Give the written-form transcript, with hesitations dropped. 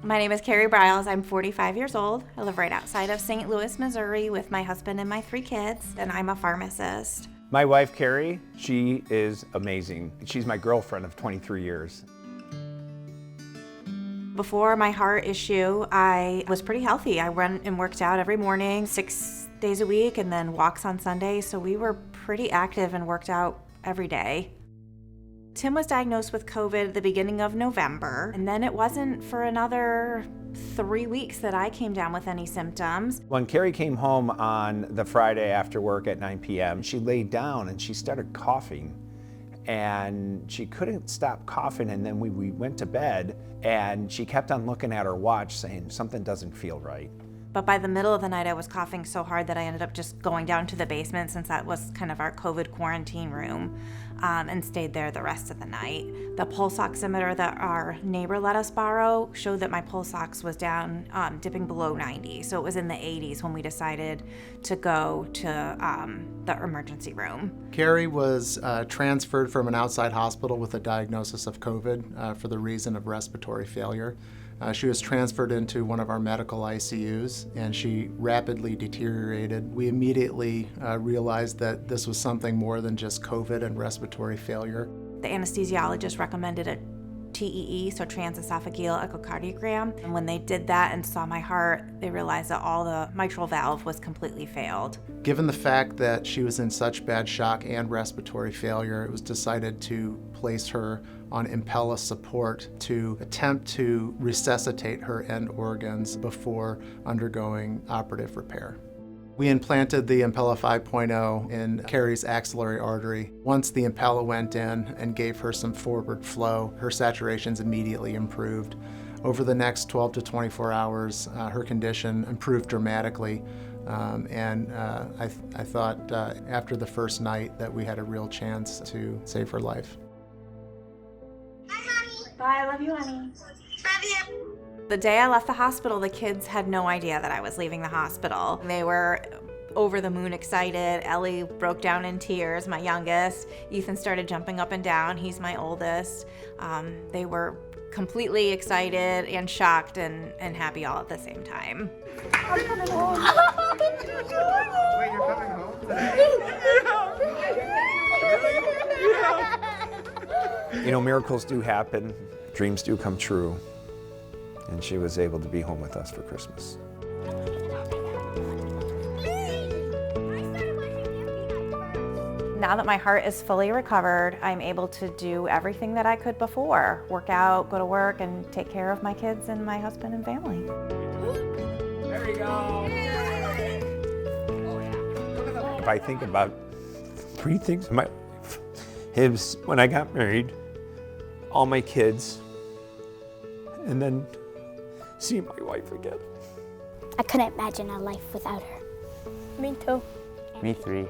My name is Kerri Bryles. I'm 45 years old. I live right outside of St. Louis, Missouri with my husband and my 3 kids, and I'm a pharmacist. My wife, Kerri, she is amazing. She's my girlfriend of 23 years. Before my heart issue, I was pretty healthy. I went and worked out every morning, 6 days a week, and then walks on Sundays, so we were pretty active and worked out every day. Tim was diagnosed with COVID at the beginning of November, and then it wasn't for another 3 weeks that I came down with any symptoms. When Kerri came home on the Friday after work at 9 p.m., she laid down and she started coughing. And she couldn't stop coughing, and then we went to bed, and she kept on looking at her watch saying, something doesn't feel right. But by the middle of the night, I was coughing so hard that I ended up just going down to the basement, since that was kind of our COVID quarantine room, and stayed there the rest of the night. The pulse oximeter that our neighbor let us borrow showed that my pulse ox was down, dipping below 90. So it was in the 80s when we decided to go to the emergency room. Kerri was transferred from an outside hospital with a diagnosis of COVID for the reason of respiratory failure. She was transferred into one of our medical ICUs, and she rapidly deteriorated. We immediately realized that this was something more than just COVID and respiratory failure. The anesthesiologist recommended a TEE, so transesophageal echocardiogram. And when they did that and saw my heart, they realized that all the mitral valve was completely failed. Given the fact that she was in such bad shock and respiratory failure, it was decided to place her on IMPELLA support to attempt to resuscitate her end organs before undergoing operative repair. We implanted the IMPELLA 5.0 in Kerri's axillary artery. Once the IMPELLA went in and gave her some forward flow, her saturations immediately improved. Over the next 12 to 24 hours, her condition improved dramatically. I thought after the first night that we had a real chance to save her life. Bye, I love you, honey. Love you. The day I left the hospital, the kids had no idea that I was leaving the hospital. They were over the moon excited. Ellie broke down in tears, my youngest. Ethan started jumping up and down. He's my oldest. They were completely excited and shocked and happy all at the same time. I'm coming home. Wait, you're coming home today? You know, miracles do happen, dreams do come true, and she was able to be home with us for Christmas. Now that my heart is fully recovered, I'm able to do everything that I could before. Work out, go to work, and take care of my kids and my husband and family. There you go. If I think about 3 things in my life, it was when I got married, all my kids, and then seeing my wife again. I couldn't imagine a life without her. Me too. Me 3.